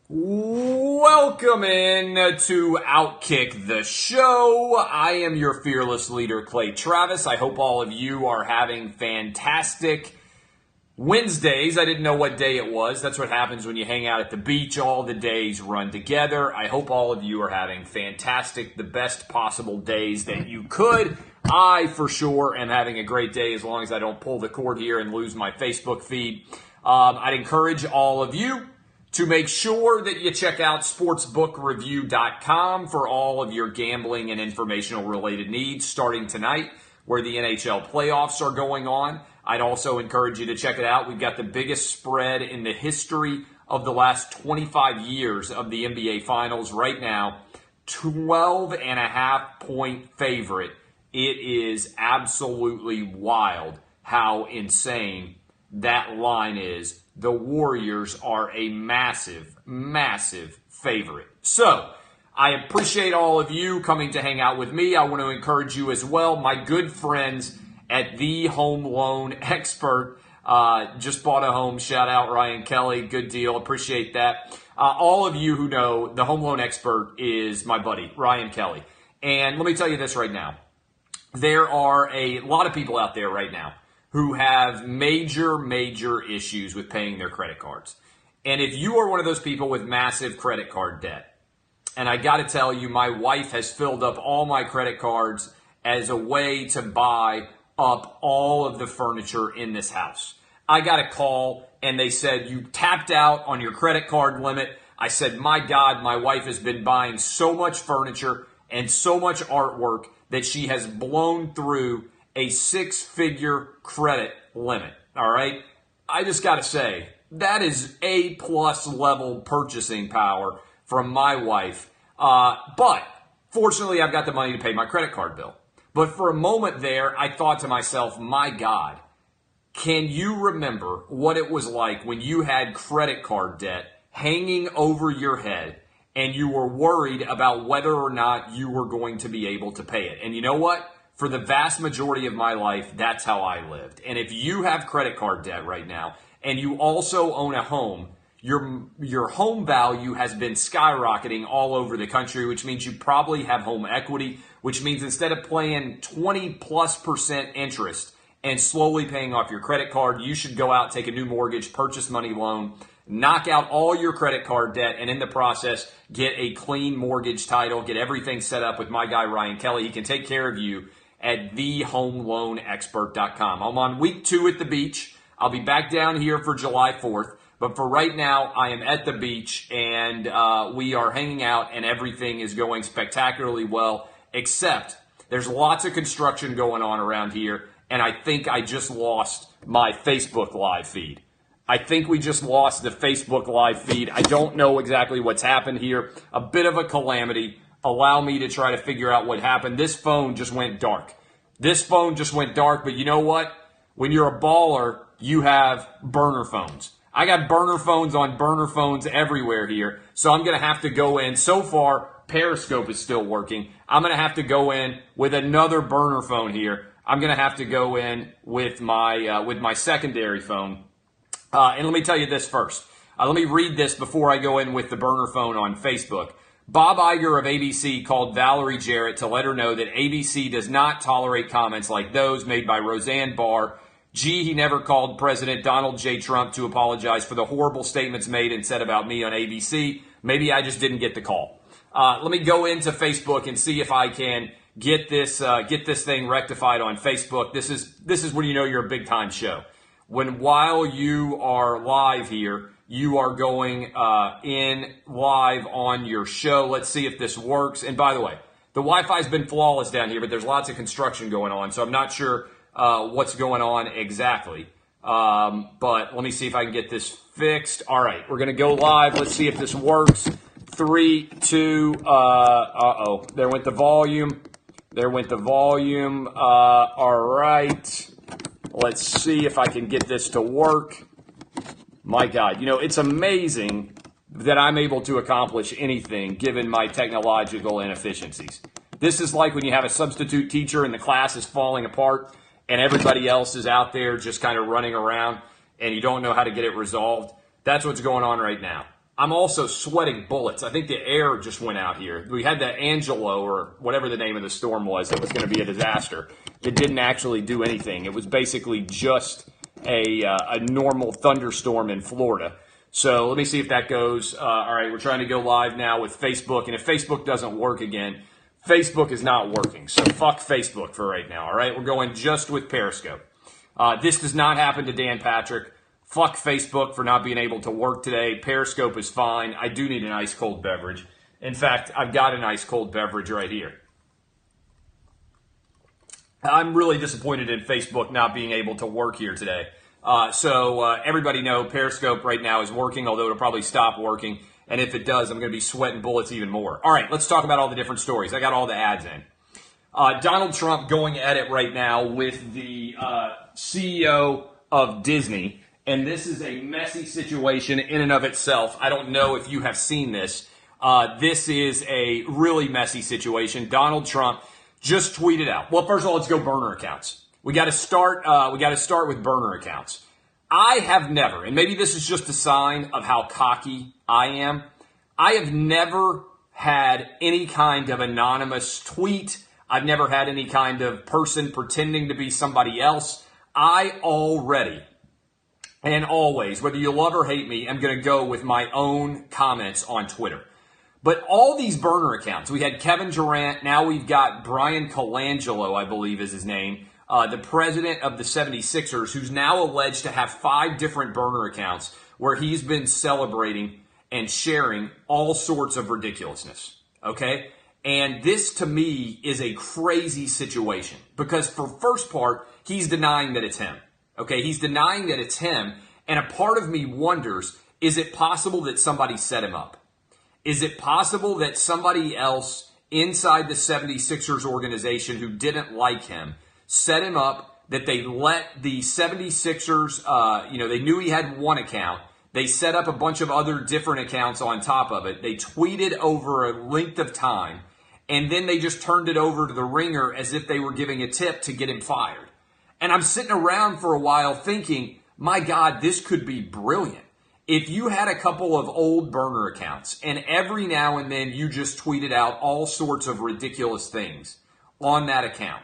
Welcome in to Outkick the show. I am your fearless leader, Clay Travis. I hope all of you are having fantastic Wednesdays. I didn't know what day it was. That's what happens when you hang out at the beach. All the days run together. I hope all of you are having fantastic, the best possible days that you could. I, for sure, am having a great day as long as I don't pull the cord here and lose my Facebook feed. I'd encourage all of you to make sure that you check out sportsbookreview.com for all of your gambling and informational related needs starting tonight where the NHL playoffs are going on. I'd also encourage you to check it out. We've got the biggest spread in the history of the last 25 years of the NBA Finals right now. 12.5 point favorite. It is absolutely wild how insane that line is. The Warriors are a massive, massive favorite. So, I appreciate all of you coming to hang out with me. I want to encourage you as well. My good friends at The Home Loan Expert just bought a home. Shout out Ryan Kelly. Good deal. Appreciate that. All of you who know, The Home Loan Expert is my buddy, Ryan Kelly. And let me tell you this right now. There are a lot of people out there right now who have major issues with paying their credit cards. And if you are one of those people with massive credit card debt, and I got to tell you, my wife has filled up all my credit cards as a way to buy up all of the furniture in this house. I got a call and they said, you tapped out on your credit card limit. I said, my God, my wife has been buying so much furniture and so much artwork that she has blown through a 6-figure credit limit. All right. I just got to say, that is A+ level purchasing power from my wife. But fortunately, I've got the money to pay my credit card bill. But for a moment there, I thought to myself, my God, can you remember what it was like when you had credit card debt hanging over your head and you were worried about whether or not you were going to be able to pay it? And you know what? For the vast majority of my life, that's how I lived. And if you have credit card debt right now and you also own a home, your home value has been skyrocketing all over the country, which means you probably have home equity, which means instead of paying 20+% interest and slowly paying off your credit card, you should go out, take a new mortgage, purchase money loan, knock out all your credit card debt, and in the process, get a clean mortgage title, get everything set up with my guy, Ryan Kelly. He can take care of you at thehomeloanexpert.com. I'm on week 2 at the beach. I'll be back down here for July 4th. But for right now, I am at the beach and we are hanging out and everything is going spectacularly well, except there's lots of construction going on around here. And I think I just lost my Facebook live feed. I think we just lost the Facebook live feed. I don't know exactly what's happened here. A bit of a calamity. Allow me to try to figure out what happened. This phone just went dark. But you know what? When you're a baller, you have burner phones. I got burner phones on burner phones everywhere here. So I'm going to have to go in. So far, Periscope is still working. I'm going to have to go in with another burner phone here. I'm going to have to go in with my secondary phone. And let me tell you this first. Let me read this before I go in with the burner phone on Facebook. Bob Iger of ABC called Valerie Jarrett to let her know that ABC does not tolerate comments like those made by Roseanne Barr. Gee, he never called President Donald J. Trump to apologize for the horrible statements made and said about me on ABC. Maybe I just didn't get the call. Let me go into Facebook and see if I can get this thing rectified on Facebook. This is when you know you're a big time show. While you are live here, you are going in live on your show. Let's see if this works. And by the way, the Wi-Fi's been flawless down here, but there's lots of construction going on, so I'm not sure what's going on exactly. But let me see if I can get this fixed. All right, we're going to go live. Let's see if this works. 3, 2, there went the volume. All right. Let's see if I can get this to work. My God, it's amazing that I'm able to accomplish anything given my technological inefficiencies. This is like when you have a substitute teacher and the class is falling apart and everybody else is out there just kind of running around and you don't know how to get it resolved. That's what's going on right now. I'm also sweating bullets. I think the air just went out here. We had the Angelo, or whatever the name of the storm was, that was going to be a disaster. It didn't actually do anything. It was basically just a normal thunderstorm in Florida. So let me see if that goes. All right, we're trying to go live now with Facebook. And if Facebook doesn't work again, Facebook is not working. So fuck Facebook for right now. All right, we're going just with Periscope. This does not happen to Dan Patrick. Fuck Facebook for not being able to work today. Periscope is fine. I do need an ice cold beverage. In fact, I've got an ice cold beverage right here. I'm really disappointed in Facebook not being able to work here today. So everybody know Periscope right now is working, although it'll probably stop working. And if it does, I'm going to be sweating bullets even more. All right, let's talk about all the different stories. I got all the ads in. Donald Trump going at it right now with the CEO of Disney. And this is a messy situation in and of itself. I don't know if you have seen this. This is a really messy situation. Donald Trump just tweeted out. Well, first of all, let's go burner accounts. We got to start with burner accounts. I have never, and maybe this is just a sign of how cocky I am. I have never had any kind of anonymous tweet. I've never had any kind of person pretending to be somebody else. I already and always, whether you love or hate me, I'm going to go with my own comments on Twitter. But all these burner accounts, we had Kevin Durant, now we've got Brian Colangelo, I believe is his name, the president of the 76ers, who's now alleged to have 5 different burner accounts where he's been celebrating and sharing all sorts of ridiculousness, okay? And this, to me, is a crazy situation because for first part, he's denying that it's him. Okay, he's denying that it's him, and a part of me wonders, is it possible that somebody set him up? Is it possible that somebody else inside the 76ers organization who didn't like him set him up, that they let the 76ers, they knew he had one account, they set up a bunch of other different accounts on top of it, they tweeted over a length of time, and then they just turned it over to the Ringer as if they were giving a tip to get him fired. And I'm sitting around for a while thinking, my God, this could be brilliant. If you had a couple of old burner accounts and every now and then you just tweeted out all sorts of ridiculous things on that account,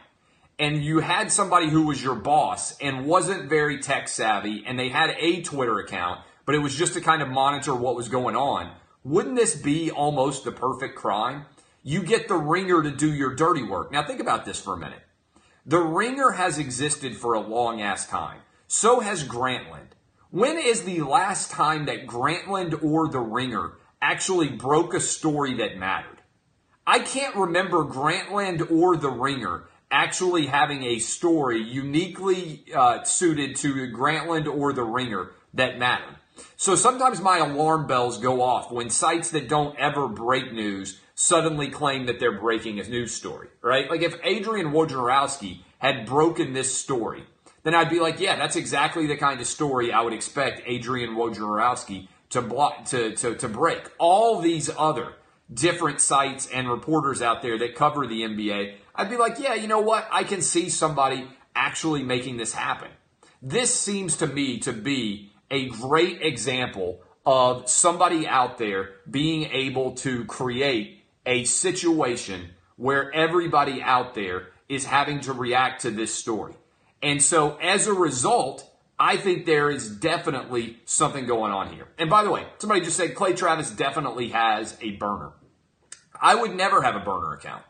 and you had somebody who was your boss and wasn't very tech savvy and they had a Twitter account, but it was just to kind of monitor what was going on, wouldn't this be almost the perfect crime? You get the Ringer to do your dirty work. Now think about this for a minute. The Ringer has existed for a long ass time. So has Grantland. When is the last time that Grantland or the Ringer actually broke a story that mattered? I can't remember Grantland or the Ringer actually having a story uniquely suited to Grantland or the Ringer that mattered. So sometimes my alarm bells go off when sites that don't ever break news suddenly claim that they're breaking a news story, right? Like if Adrian Wojnarowski had broken this story, then I'd be like, yeah, that's exactly the kind of story I would expect Adrian Wojnarowski to break. All these other different sites and reporters out there that cover the NBA, I'd be like, yeah, you know what? I can see somebody actually making this happen. This seems to me to be a great example of somebody out there being able to create a situation where everybody out there is having to react to this story. And so as a result, I think there is definitely something going on here. And by the way, somebody just said Clay Travis definitely has a burner. I would never have a burner account.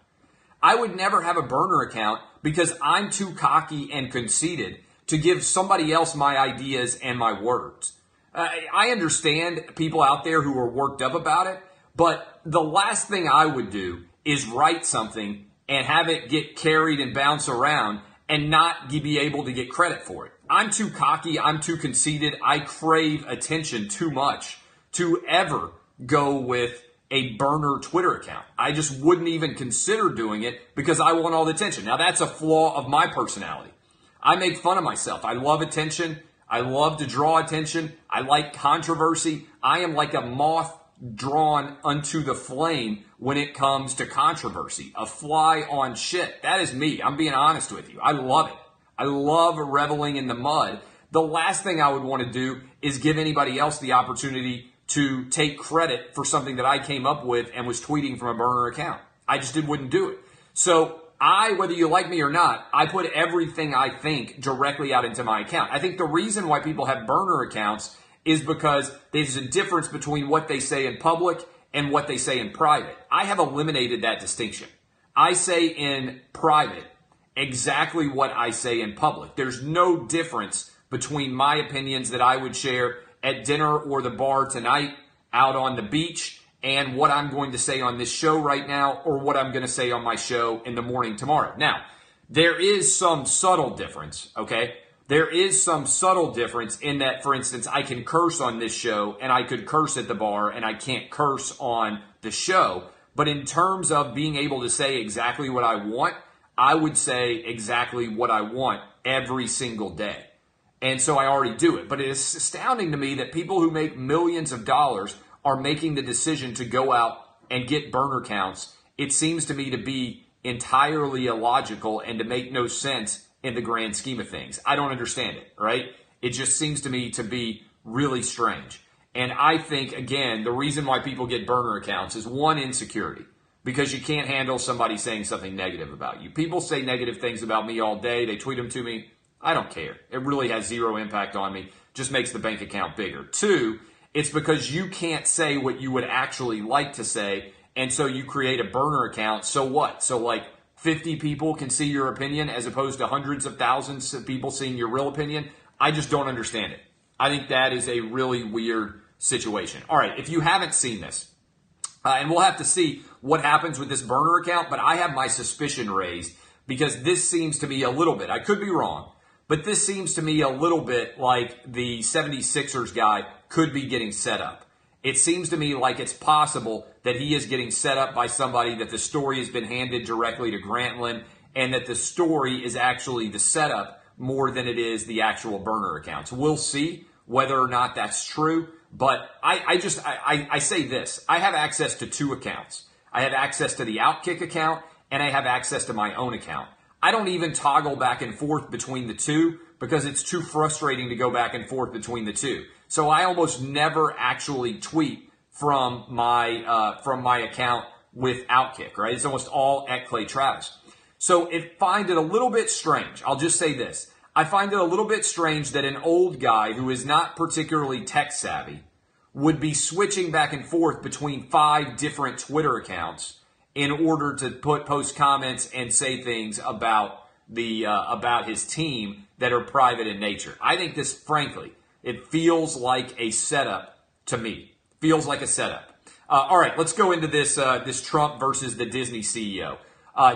I would never have a burner account because I'm too cocky and conceited to give somebody else my ideas and my words. I understand people out there who are worked up about it, but the last thing I would do is write something and have it get carried and bounce around and not be able to get credit for it. I'm too cocky. I'm too conceited. I crave attention too much to ever go with a burner Twitter account. I just wouldn't even consider doing it because I want all the attention. Now, that's a flaw of my personality. I make fun of myself. I love attention. I love to draw attention. I like controversy. I am like a moth drawn unto the flame when it comes to controversy. A fly on shit. That is me. I'm being honest with you. I love it. I love reveling in the mud. The last thing I would want to do is give anybody else the opportunity to take credit for something that I came up with and was tweeting from a burner account. I just wouldn't do it. So whether you like me or not, I put everything I think directly out into my account. I think the reason why people have burner accounts is because there's a difference between what they say in public and what they say in private. I have eliminated that distinction. I say in private exactly what I say in public. There's no difference between my opinions that I would share at dinner or the bar tonight, out on the beach, and what I'm going to say on this show right now, or what I'm going to say on my show in the morning tomorrow. Now, there is some subtle difference, okay? There is some subtle difference in that, for instance, I can curse on this show and I could curse at the bar and I can't curse on the show. But in terms of being able to say exactly what I want, I would say exactly what I want every single day. And so I already do it. But it is astounding to me that people who make millions of dollars are making the decision to go out and get burner counts. It seems to me to be entirely illogical and to make no sense in the grand scheme of things. I don't understand it, right? It just seems to me to be really strange. And I think, again, the reason why people get burner accounts is one, insecurity, because you can't handle somebody saying something negative about you. People say negative things about me all day. They tweet them to me. I don't care. It really has zero impact on me. Just makes the bank account bigger. Two, it's because you can't say what you would actually like to say, and so you create a burner account. So what? So like 50 people can see your opinion as opposed to hundreds of thousands of people seeing your real opinion? I just don't understand it. I think that is a really weird situation. All right, if you haven't seen this, and we'll have to see what happens with this burner account, but I have my suspicion raised because this seems to me a little bit, I could be wrong, but this seems to me a little bit like the 76ers guy could be getting set up. It seems to me like it's possible that he is getting set up by somebody, that the story has been handed directly to Grantland, and that the story is actually the setup more than it is the actual burner accounts. We'll see whether or not that's true, but I say this. I have access to two accounts. I have access to the Outkick account, and I have access to my own account. I don't even toggle back and forth between the two because it's too frustrating to go back and forth between the two. So I almost never actually tweet from my account with Outkick, right? It's almost all at Clay Travis. So I find it a little bit strange. I'll just say this. I find it a little bit strange that an old guy who is not particularly tech savvy would be switching back and forth between 5 different Twitter accounts in order to post comments and say things about his team that are private in nature. I think this, frankly, it feels like a setup to me. Feels like a setup. All right, let's go into this Trump versus the Disney CEO.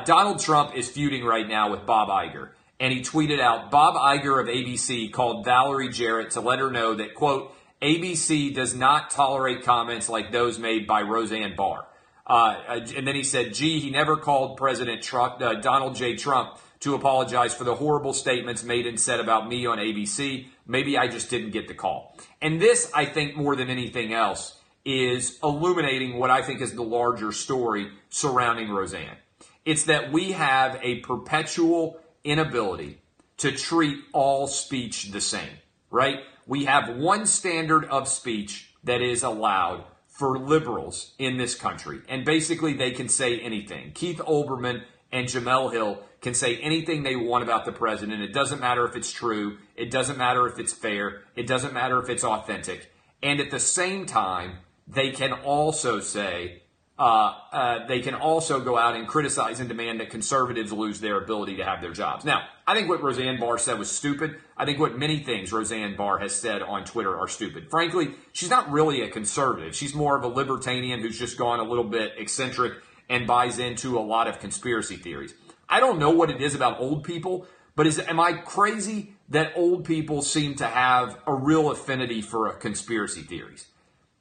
Donald Trump is feuding right now with Bob Iger, and he tweeted out, Bob Iger of ABC called Valerie Jarrett to let her know that, quote, ABC does not tolerate comments like those made by Roseanne Barr. And then he said, gee, he never called President Trump, Donald J. Trump to apologize for the horrible statements made and said about me on ABC. Maybe I just didn't get the call. And this, I think, more than anything else, is illuminating what I think is the larger story surrounding Roseanne. It's that we have a perpetual inability to treat all speech the same, right? We have one standard of speech that is allowed for liberals in this country. And basically they can say anything. Keith Olbermann and Jemele Hill can say anything they want about the president. It doesn't matter if it's true. It doesn't matter if it's fair. It doesn't matter if it's authentic. And at the same time, they can also say, they can also go out and criticize and demand that conservatives lose their ability to have their jobs. Now, I think what Roseanne Barr said was stupid. I think what many things Roseanne Barr has said on Twitter are stupid. Frankly, she's not really a conservative. She's more of a libertarian who's just gone a little bit eccentric and buys into a lot of conspiracy theories. I don't know what it is about old people, but am I crazy that old people seem to have a real affinity for conspiracy theories?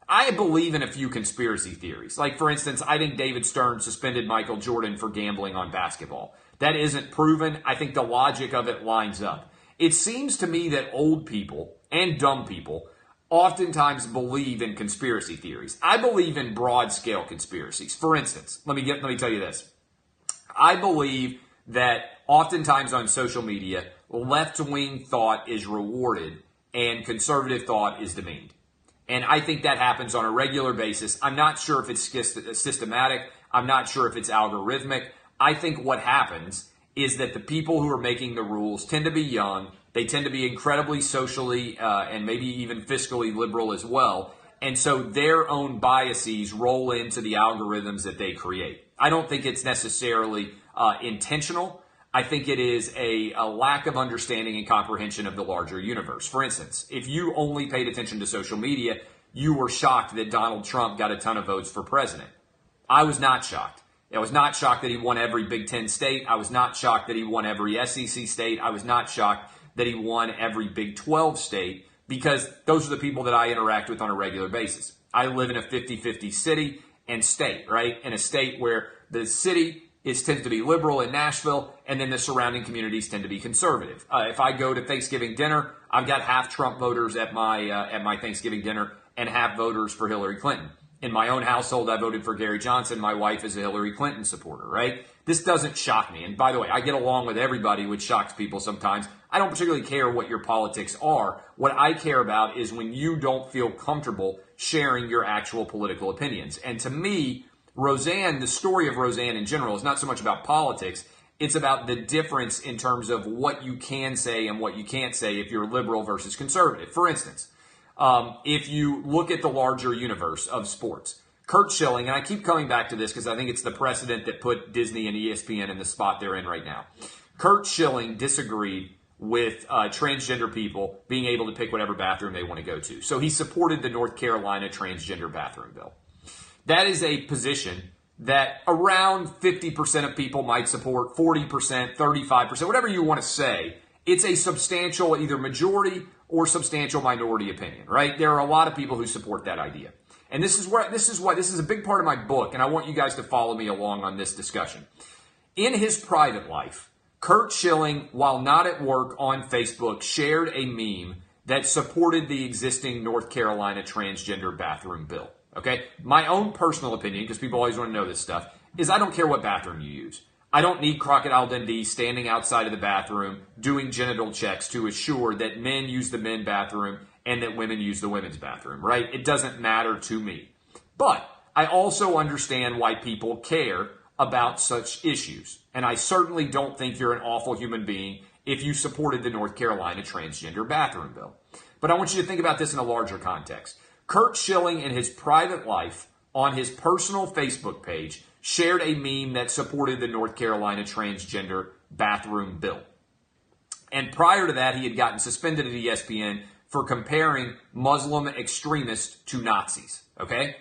I believe in a few conspiracy theories. Like, for instance, I think David Stern suspended Michael Jordan for gambling on basketball. That isn't proven. I think the logic of it lines up. It seems to me that old people and dumb people oftentimes believe in conspiracy theories. I believe in broad-scale conspiracies. For instance, let me tell you this. I believe that oftentimes on social media, left-wing thought is rewarded and conservative thought is demeaned. And I think that happens on a regular basis. I'm not sure if it's systematic. I'm not sure if it's algorithmic. I think what happens is that the people who are making the rules tend to be young. They tend to be incredibly socially and maybe even fiscally liberal as well. And so their own biases roll into the algorithms that they create. I don't think it's necessarily intentional. I think it is a lack of understanding and comprehension of the larger universe. For instance, if you only paid attention to social media, you were shocked that Donald Trump got a ton of votes for president. I was not shocked. I was not shocked that he won every Big Ten state. I was not shocked that he won every SEC state. I was not shocked that he won every Big 12 state, because those are the people that I interact with on a regular basis. I live in a 50-50 city and state, right? In a state where the city tends to be liberal in Nashville, and then the surrounding communities tend to be conservative. If I go to Thanksgiving dinner, I've got half Trump voters at my Thanksgiving dinner and half voters for Hillary Clinton. In my own household, I voted for Gary Johnson. My wife is a Hillary Clinton supporter, right? This doesn't shock me. And by the way, I get along with everybody, which shocks people sometimes. I don't particularly care what your politics are. What I care about is when you don't feel comfortable sharing your actual political opinions. And to me, Roseanne, the story of Roseanne in general, is not so much about politics. It's about the difference in terms of what you can say and what you can't say if you're liberal versus conservative. For instance, if you look at the larger universe of sports, Curt Schilling, and I keep coming back to this because I think it's the precedent that put Disney and ESPN in the spot they're in right now. Curt Schilling disagreed with transgender people being able to pick whatever bathroom they want to go to. So he supported the North Carolina transgender bathroom bill. That is a position that around 50% of people might support, 40%, 35%, whatever you want to say. It's a substantial either majority or substantial minority opinion, right? There are a lot of people who support that idea. And this is a big part of my book, and I want you guys to follow me along on this discussion. In his private life, Curt Schilling, while not at work on Facebook, shared a meme that supported the existing North Carolina transgender bathroom bill. Okay? My own personal opinion, because people always want to know this stuff, is I don't care what bathroom you use. I don't need Crocodile Dundee standing outside of the bathroom doing genital checks to assure that men use the men's bathroom and that women use the women's bathroom, right? It doesn't matter to me. But I also understand why people care about such issues. And I certainly don't think you're an awful human being if you supported the North Carolina transgender bathroom bill. But I want you to think about this in a larger context. Curt Schilling, in his private life, on his personal Facebook page, shared a meme that supported the North Carolina transgender bathroom bill. And prior to that, he had gotten suspended at ESPN for comparing Muslim extremists to Nazis. Okay?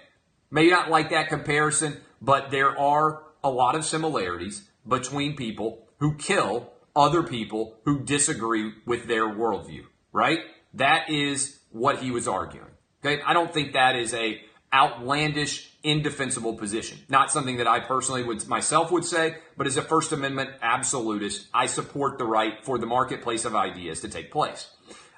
Maybe not like that comparison, but there are a lot of similarities between people who kill other people who disagree with their worldview, right? That is what he was arguing. Okay? I don't think that is a outlandish, indefensible position. Not something that I personally myself would say, but as a First Amendment absolutist, I support the right for the marketplace of ideas to take place.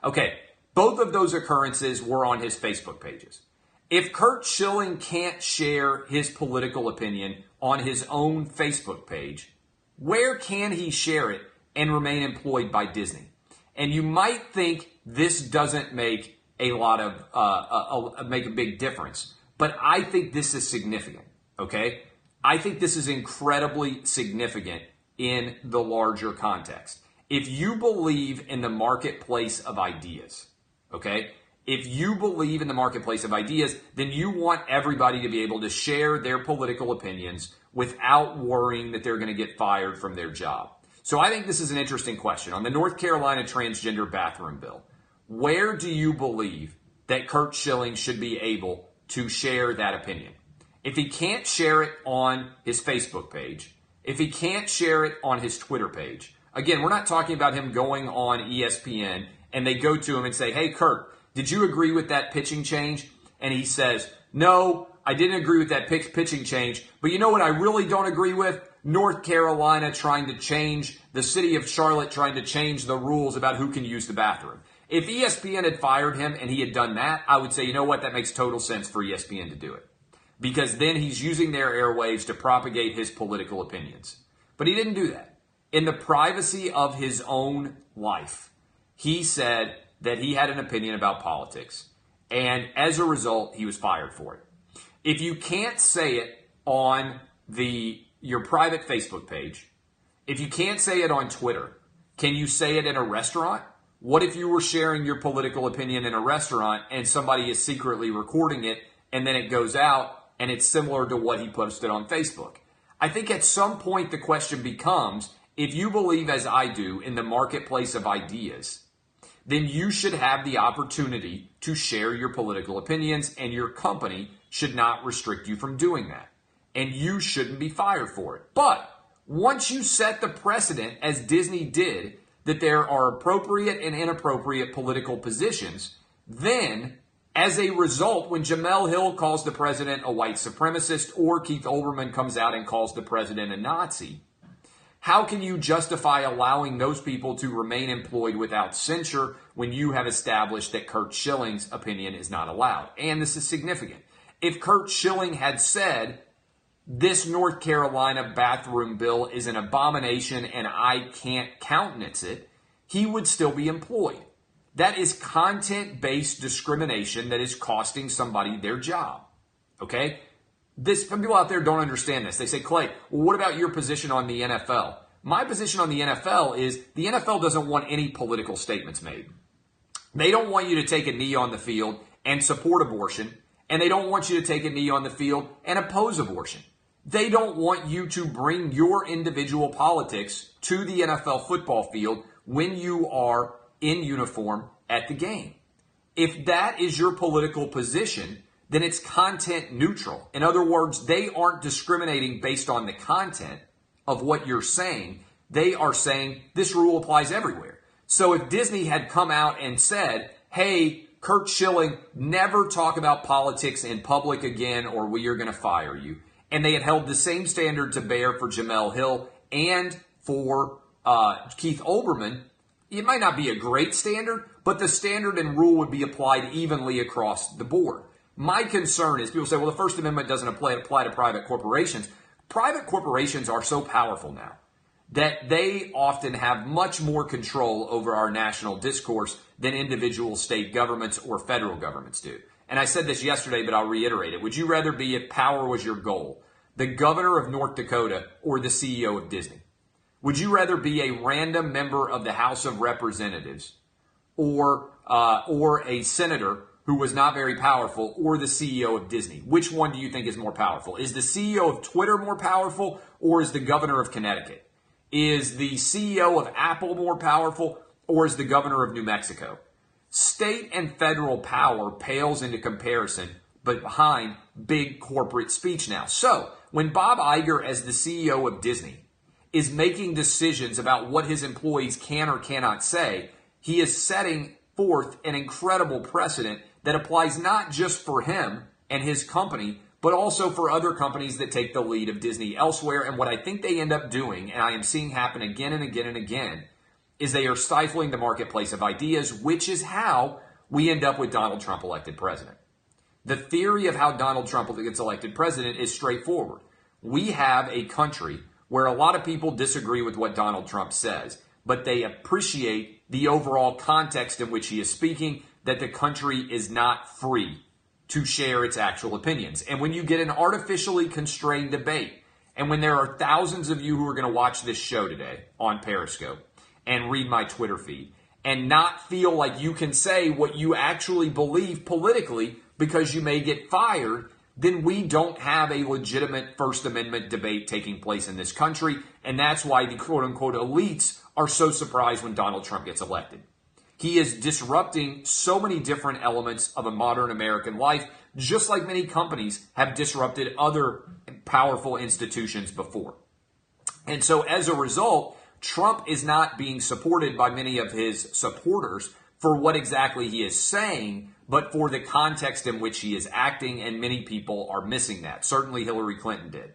Okay, both of those occurrences were on his Facebook pages. If Curt Schilling can't share his political opinion on his own Facebook page, where can he share it and remain employed by Disney? And you might think this doesn't make make a big difference. But I think this is significant, okay? I think this is incredibly significant in the larger context. If you believe in the marketplace of ideas, okay? If you believe in the marketplace of ideas, then you want everybody to be able to share their political opinions without worrying that they're going to get fired from their job. So I think this is an interesting question. On the North Carolina transgender bathroom bill, where do you believe that Curt Schilling should be able to share that opinion? If he can't share it on his Facebook page, if he can't share it on his Twitter page, again, we're not talking about him going on ESPN and they go to him and say, hey, Curt, did you agree with that pitching change? And he says, no, I didn't agree with that pitching change. But you know what I really don't agree with? North Carolina trying to change, the city of Charlotte trying to change the rules about who can use the bathroom. If ESPN had fired him and he had done that, I would say, you know what, that makes total sense for ESPN to do it. Because then he's using their airwaves to propagate his political opinions. But he didn't do that. In the privacy of his own life, he said that he had an opinion about politics. And as a result, he was fired for it. If you can't say it on your private Facebook page, if you can't say it on Twitter, can you say it in a restaurant? What if you were sharing your political opinion in a restaurant and somebody is secretly recording it and then it goes out and it's similar to what he posted on Facebook? I think at some point the question becomes, if you believe as I do in the marketplace of ideas, then you should have the opportunity to share your political opinions, and your company should not restrict you from doing that. And you shouldn't be fired for it. But once you set the precedent, as Disney did, that there are appropriate and inappropriate political positions, then as a result, when Jemele Hill calls the president a white supremacist or Keith Olbermann comes out and calls the president a Nazi, how can you justify allowing those people to remain employed without censure when you have established that Curt Schilling's opinion is not allowed? And this is significant. If Curt Schilling had said, this North Carolina bathroom bill is an abomination and I can't countenance it, he would still be employed. That is content-based discrimination that is costing somebody their job. Okay? Some people out there don't understand this. They say, Clay, well, what about your position on the NFL? My position on the NFL is the NFL doesn't want any political statements made. They don't want you to take a knee on the field and support abortion, and they don't want you to take a knee on the field and oppose abortion. They don't want you to bring your individual politics to the NFL football field when you are in uniform at the game. If that is your political position, then it's content neutral. In other words, they aren't discriminating based on the content of what you're saying. They are saying this rule applies everywhere. So if Disney had come out and said, hey, Curt Schilling, never talk about politics in public again or we are going to fire you, and they had held the same standard to bear for Jemele Hill and for Keith Olbermann, it might not be a great standard, but the standard and rule would be applied evenly across the board. My concern is people say, well, the First Amendment doesn't apply to private corporations. Private corporations are so powerful now that they often have much more control over our national discourse than individual state governments or federal governments do. And I said this yesterday, but I'll reiterate it. Would you rather be, if power was your goal, the governor of North Dakota or the CEO of Disney? Would you rather be a random member of the House of Representatives or a senator who was not very powerful, or the CEO of Disney? Which one do you think is more powerful? Is the CEO of Twitter more powerful, or is the governor of Connecticut? Is the CEO of Apple more powerful, or is the governor of New Mexico? State and federal power pales into comparison, but behind big corporate speech now. So when Bob Iger, as the CEO of Disney, is making decisions about what his employees can or cannot say, he is setting forth an incredible precedent that applies not just for him and his company, but also for other companies that take the lead of Disney elsewhere. And what I think they end up doing, and I am seeing happen again and again and again, is they are stifling the marketplace of ideas, which is how we end up with Donald Trump elected president. The theory of how Donald Trump gets elected president is straightforward. We have a country where a lot of people disagree with what Donald Trump says, but they appreciate the overall context in which he is speaking, that the country is not free to share its actual opinions. And when you get an artificially constrained debate, and when there are thousands of you who are going to watch this show today on Periscope and read my Twitter feed and not feel like you can say what you actually believe politically because you may get fired, then we don't have a legitimate First Amendment debate taking place in this country. And that's why the quote-unquote elites are so surprised when Donald Trump gets elected. He is disrupting so many different elements of a modern American life, just like many companies have disrupted other powerful institutions before. And so as a result, Trump is not being supported by many of his supporters for what exactly he is saying, but for the context in which he is acting, and many people are missing that. Certainly Hillary Clinton did.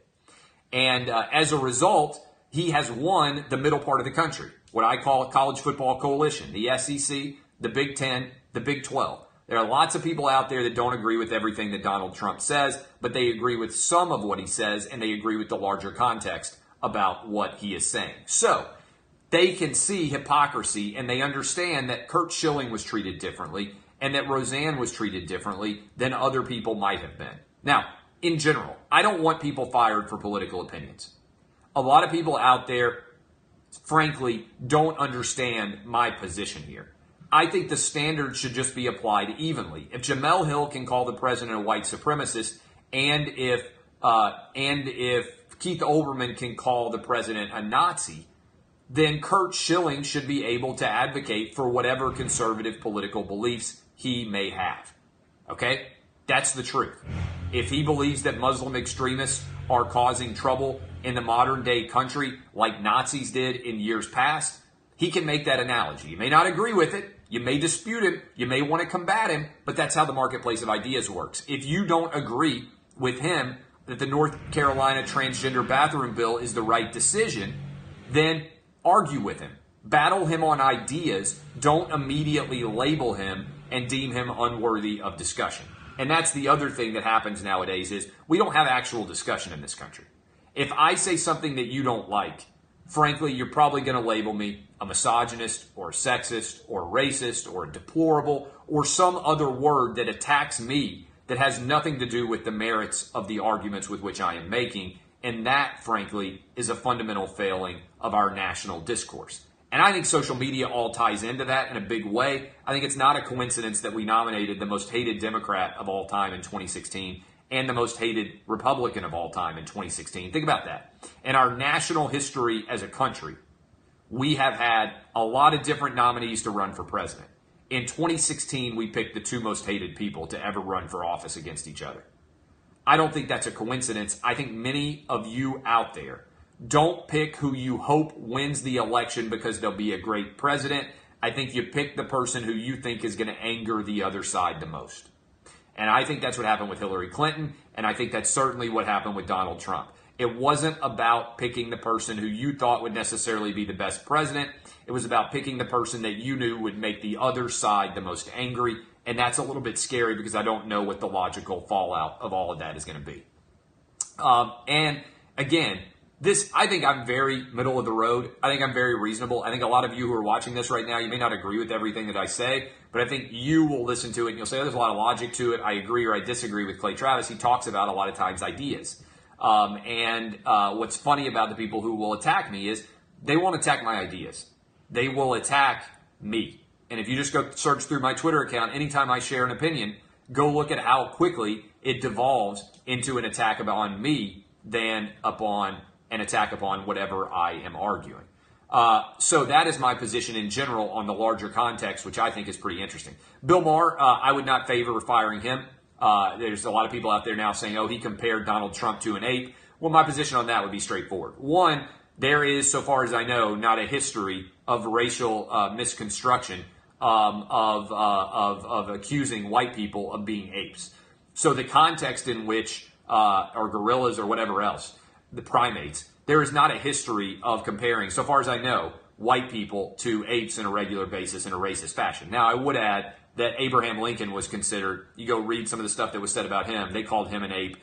And as a result, he has won the middle part of the country, what I call a college football coalition, the SEC, the Big Ten, the Big 12. There are lots of people out there that don't agree with everything that Donald Trump says, but they agree with some of what he says, and they agree with the larger context about what he is saying. So they can see hypocrisy, and they understand that Curt Schilling was treated differently, and that Roseanne was treated differently than other people might have been. Now, in general, I don't want people fired for political opinions. A lot of people out there, frankly, don't understand my position here. I think the standards should just be applied evenly. If Jemele Hill can call the president a white supremacist, and if Keith Olbermann can call the president a Nazi, then Kurt Schilling should be able to advocate for whatever conservative political beliefs he may have. Okay? That's the truth. If he believes that Muslim extremists are causing trouble in the modern day country like Nazis did in years past, he can make that analogy. You may not agree with it. You may dispute him. You may want to combat him, but that's how the marketplace of ideas works. If you don't agree with him that the North Carolina transgender bathroom bill is the right decision, then argue with him. Battle him on ideas. Don't immediately label him and deem him unworthy of discussion. And that's the other thing that happens nowadays is we don't have actual discussion in this country. If I say something that you don't like, frankly, you're probably going to label me a misogynist or a sexist or a racist or a deplorable or some other word that attacks me that has nothing to do with the merits of the arguments with which I am making. And that, frankly, is a fundamental failing of our national discourse. And I think social media all ties into that in a big way. I think it's not a coincidence that we nominated the most hated Democrat of all time in 2016 and the most hated Republican of all time in 2016. Think about that. In our national history as a country, we have had a lot of different nominees to run for president. In 2016, we picked the two most hated people to ever run for office against each other. I don't think that's a coincidence. I think many of you out there don't pick who you hope wins the election because they'll be a great president. I think you pick the person who you think is going to anger the other side the most. And I think that's what happened with Hillary Clinton, and I think that's certainly what happened with Donald Trump. It wasn't about picking the person who you thought would necessarily be the best president. It was about picking the person that you knew would make the other side the most angry. And that's a little bit scary because I don't know what the logical fallout of all of that is going to be. And again, I think I'm very middle of the road. I think I'm very reasonable. I think a lot of you who are watching this right now, you may not agree with everything that I say, but I think you will listen to it and you'll say, oh, there's a lot of logic to it. I agree or I disagree with Clay Travis. He talks about a lot of times ideas. What's funny about the people who will attack me is they won't attack my ideas. They will attack me. And if you just go search through my Twitter account, anytime I share an opinion, go look at how quickly it devolves into an attack on me than upon an attack upon whatever I am arguing. So that is my position in general on the larger context, which I think is pretty interesting. Bill Maher, I would not favor firing him. There's a lot of people out there now saying, oh, he compared Donald Trump to an ape. Well, my position on that would be straightforward. One, there is, so far as I know, not a history of racial misconstruction of accusing white people of being apes. So the context in which, or gorillas or whatever else, the primates, there is not a history of comparing, so far as I know, white people to apes in a regular basis in a racist fashion. Now, I would add that Abraham Lincoln was considered, you go read some of the stuff that was said about him, they called him an ape.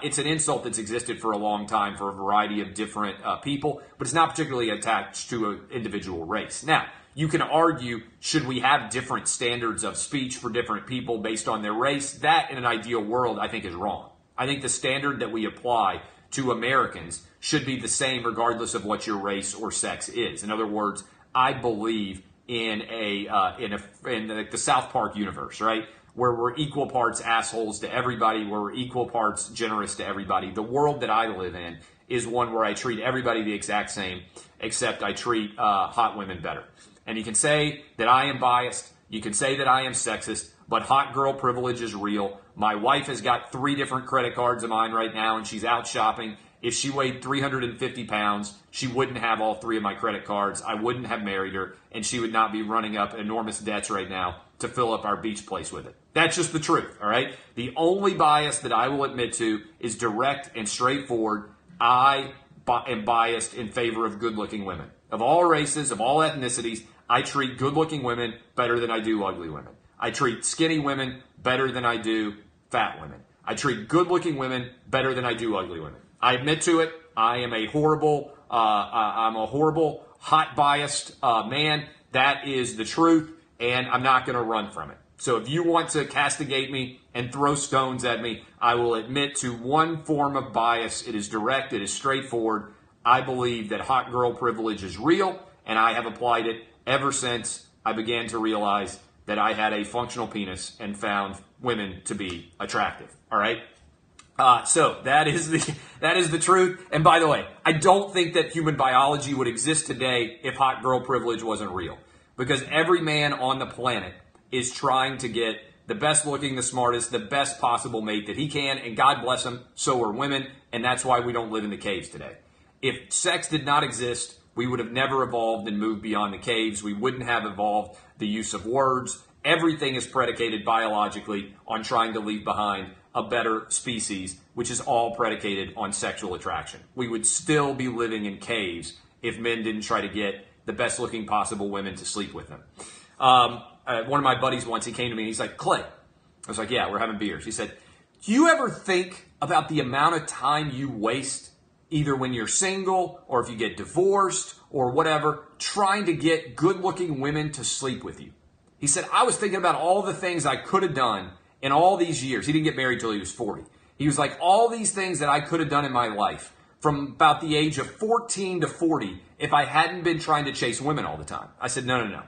It's an insult that's existed for a long time for a variety of different people, but it's not particularly attached to an individual race. Now, you can argue, should we have different standards of speech for different people based on their race? That, in an ideal world, I think is wrong. I think the standard that we apply to Americans should be the same regardless of what your race or sex is. In other words, I believe in the South Park universe, right? Where we're equal parts assholes to everybody, where we're equal parts generous to everybody. The world that I live in is one where I treat everybody the exact same, except I treat hot women better. And you can say that I am biased, you can say that I am sexist, but hot girl privilege is real. My wife has got 3 different credit cards of mine right now, and she's out shopping. If she weighed 350 pounds, she wouldn't have all 3 of my credit cards. I wouldn't have married her, and she would not be running up enormous debts right now to fill up our beach place with it. That's just the truth, all right? The only bias that I will admit to is direct and straightforward. I am biased in favor of good-looking women. Of all races, of all ethnicities, I treat good-looking women better than I do ugly women. I treat skinny women better than I do fat women. I treat good-looking women better than I do ugly women. I admit to it. I am a horrible, hot biased man. That is the truth, and I'm not going to run from it. So if you want to castigate me and throw stones at me, I will admit to one form of bias. It is direct. It is straightforward. I believe that hot girl privilege is real, and I have applied it ever since I began to realize that I had a functional penis and found women to be attractive. All right. So that is the truth. And by the way, I don't think that human biology would exist today if hot girl privilege wasn't real, because every man on the planet is trying to get the best looking, the smartest, the best possible mate that he can. And God bless him, so are women. And that's why we don't live in the caves today. If sex did not exist, we would have never evolved and moved beyond the caves. We wouldn't have evolved the use of words. Everything is predicated biologically on trying to leave behind a better species, which is all predicated on sexual attraction. We would still be living in caves if men didn't try to get the best looking possible women to sleep with them. One of my buddies once, he came to me and he's like, Clay. I was like, yeah, we're having beers. He said, do you ever think about the amount of time you waste either when you're single or if you get divorced or whatever, trying to get good looking women to sleep with you? He said, I was thinking about all the things I could have done in all these years. He didn't get married till he was 40. He was like, all these things that I could have done in my life from about the age of 14 to 40 if I hadn't been trying to chase women all the time. I said, no.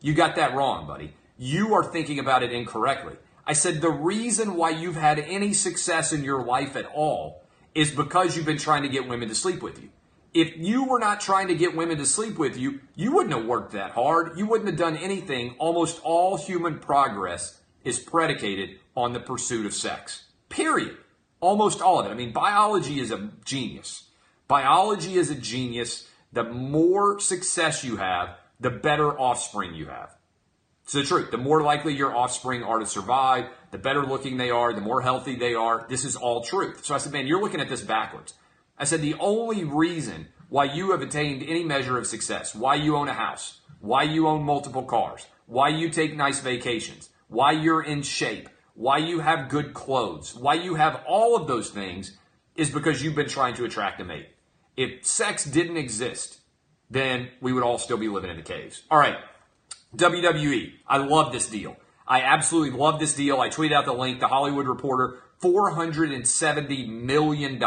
You got that wrong, buddy. You are thinking about it incorrectly. I said, the reason why you've had any success in your life at all is because you've been trying to get women to sleep with you. If you were not trying to get women to sleep with you, you wouldn't have worked that hard. You wouldn't have done anything. Almost all human progress is predicated on the pursuit of sex. Period. Almost all of it. I mean, biology is a genius. Biology is a genius. The more success you have, the better offspring you have. It's the truth. The more likely your offspring are to survive, the better looking they are, the more healthy they are. This is all truth. So I said, man, you're looking at this backwards. I said, the only reason why you have attained any measure of success, why you own a house, why you own multiple cars, why you take nice vacations, why you're in shape, why you have good clothes, why you have all of those things is because you've been trying to attract a mate. If sex didn't exist, then we would all still be living in the caves. All right, WWE. I love this deal. I absolutely love this deal. I tweeted out the link. The Hollywood Reporter, $470 million.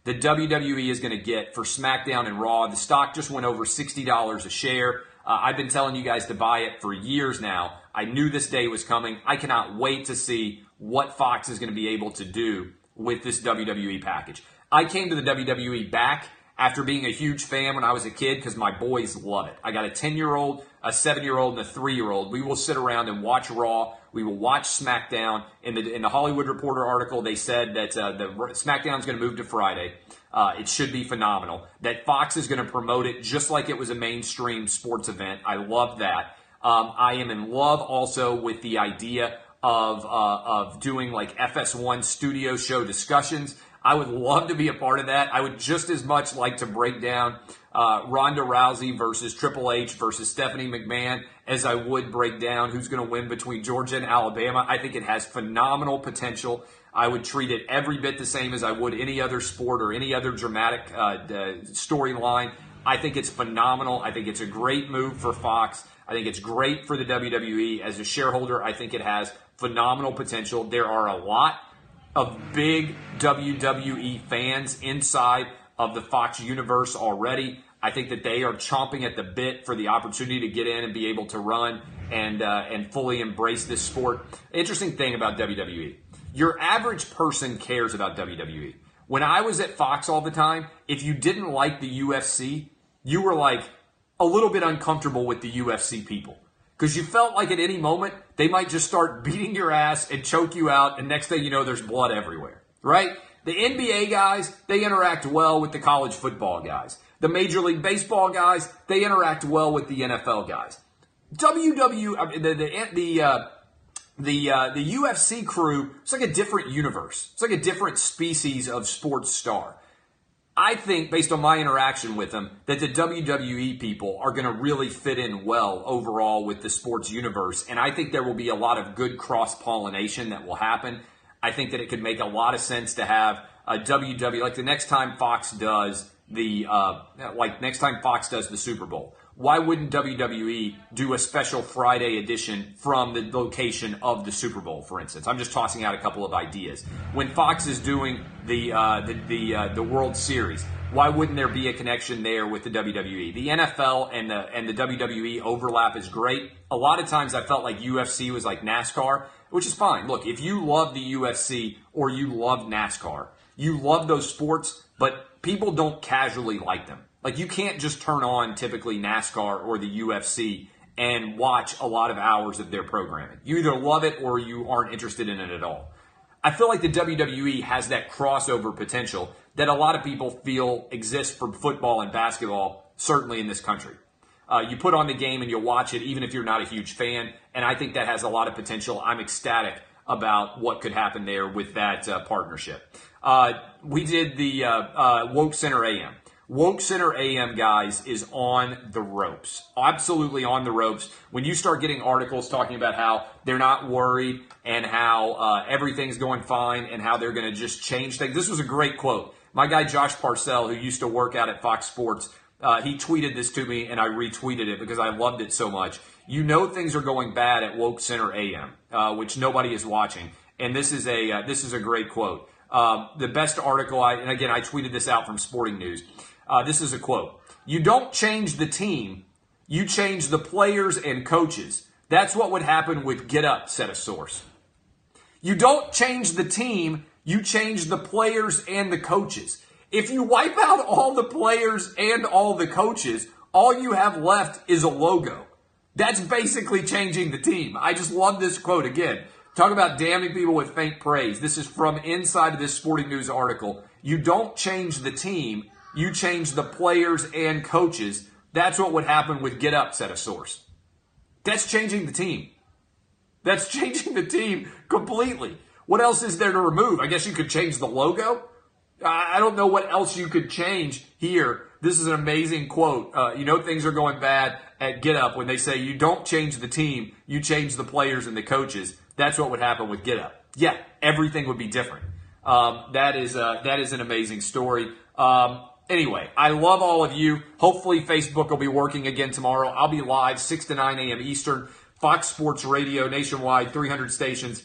The WWE is going to get for SmackDown and Raw. The stock just went over $60 a share. I've been telling you guys to buy it for years now. I knew this day was coming. I cannot wait to see what Fox is going to be able to do with this WWE package. I came to the WWE back after being a huge fan when I was a kid because my boys love it. I got a 10-year-old, a 7-year-old, and a 3-year-old. We will sit around and watch Raw. We will watch SmackDown. In the Hollywood Reporter article, they said that the SmackDown is going to move to Friday. It should be phenomenal. That Fox is going to promote it just like it was a mainstream sports event. I love that. I am in love also with the idea of doing like FS1 studio show discussions. I would love to be a part of that. I would just as much like to break down Ronda Rousey versus Triple H versus Stephanie McMahon as I would break down who's going to win between Georgia and Alabama. I think it has phenomenal potential. I would treat it every bit the same as I would any other sport or any other dramatic storyline. I think it's phenomenal. I think it's a great move for Fox. I think it's great for the WWE. As a shareholder, I think it has phenomenal potential. There are a lot of big WWE fans inside of the Fox universe already. I think that they are chomping at the bit for the opportunity to get in and be able to run and fully embrace this sport. Interesting thing about WWE. Your average person cares about WWE. When I was at Fox all the time, if you didn't like the UFC, you were like a little bit uncomfortable with the UFC people. Because you felt like at any moment, they might just start beating your ass and choke you out, and next thing you know, there's blood everywhere, right? The NBA guys, they interact well with the college football guys. The Major League Baseball guys, they interact well with the NFL guys. The UFC crew, it's like a different universe. It's like a different species of sports star. I think, based on my interaction with them, that the WWE people are going to really fit in well overall with the sports universe. And I think there will be a lot of good cross-pollination that will happen. I think that it could make a lot of sense to have a WWE, like the next time Fox does the Super Bowl. why wouldn't WWE do a special Friday edition from the location of the Super Bowl, for instance? I'm just tossing out a couple of ideas. When Fox is doing the World Series, why wouldn't there be a connection there with the WWE? The NFL and the WWE overlap is great. A lot of times I felt like UFC was like NASCAR, which is fine. Look, if you love the UFC or you love NASCAR, you love those sports, but people don't casually like them. Like, you can't just turn on typically NASCAR or the UFC and watch a lot of hours of their programming. You either love it or you aren't interested in it at all. I feel like the WWE has that crossover potential that a lot of people feel exists for football and basketball, certainly in this country. You put on the game and you'll watch it even if you're not a huge fan, and I think that has a lot of potential. I'm ecstatic about what could happen there with that partnership. We did the Woke Center AM. Woke Center AM, guys, is on the ropes. Absolutely on the ropes. When you start getting articles talking about how they're not worried and how everything's going fine and how they're going to just change things. This was a great quote. My guy Josh Parcell, who used to work out at Fox Sports, he tweeted this to me and I retweeted it because I loved it so much. You know things are going bad at Woke Center AM, which nobody is watching. And this is a great quote. The best article, and again, I tweeted this out from Sporting News. This is a quote. You don't change the team, you change the players and coaches. That's what would happen with Get Up, said a source. You don't change the team, you change the players and the coaches. If you wipe out all the players and all the coaches, all you have left is a logo. That's basically changing the team. I just love this quote. Again, talk about damning people with faint praise. This is from inside of this Sporting News article. You don't change the team, you change the players and coaches. That's what would happen with Get Up, said a source. That's changing the team. That's changing the team completely. What else is there to remove? I guess you could change the logo. I don't know what else you could change here. This is an amazing quote. You know things are going bad at Get Up when they say you don't change the team, you change the players and the coaches. That's what would happen with Get Up. Yeah, everything would be different. That is an amazing story. Anyway, I love all of you. Hopefully Facebook will be working again tomorrow. I'll be live 6 to 9 a.m. Eastern. Fox Sports Radio nationwide, 300 stations,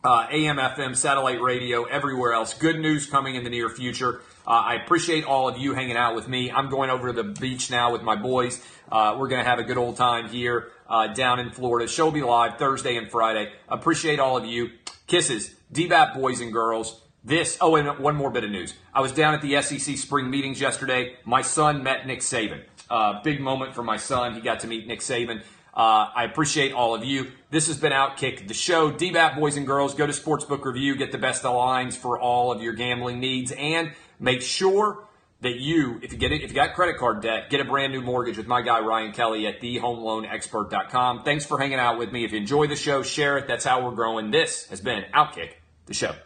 AM, FM, satellite radio, everywhere else. Good news coming in the near future. I appreciate all of you hanging out with me. I'm going over to the beach now with my boys. We're going to have a good old time here down in Florida. Show will be live Thursday and Friday. Appreciate all of you. Kisses. DBAP boys and girls. And one more bit of news. I was down at the SEC spring meetings yesterday. My son met Nick Saban. Big moment for my son. He got to meet Nick Saban. I appreciate all of you. This has been Outkick, the show. DBAP boys and girls, go to Sportsbook Review, get the best of lines for all of your gambling needs, and make sure that if you got credit card debt, get a brand new mortgage with my guy Ryan Kelly at thehomeloanexpert.com. Thanks for hanging out with me. If you enjoy the show, share it. That's how we're growing. This has been Outkick, the show.